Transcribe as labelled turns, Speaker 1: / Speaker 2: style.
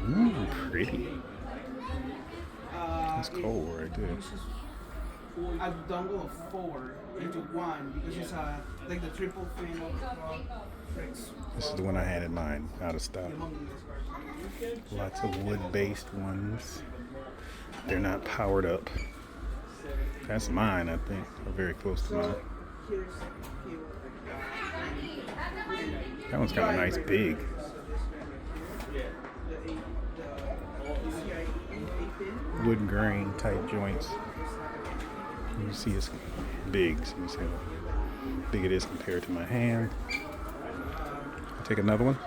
Speaker 1: Ooh, pretty. That's cold right there.
Speaker 2: A dongle of 4 into 1 because it's like the triple fin of Flex.
Speaker 1: This is the one I had in mind, out of stock. Lots of wood-based ones. They're not powered up. That's mine, I think. Or very close to mine. That one's kind of nice, big. Wood grain type joints. You see it's big, so you see how big it is compared to my hand. I'll take another one.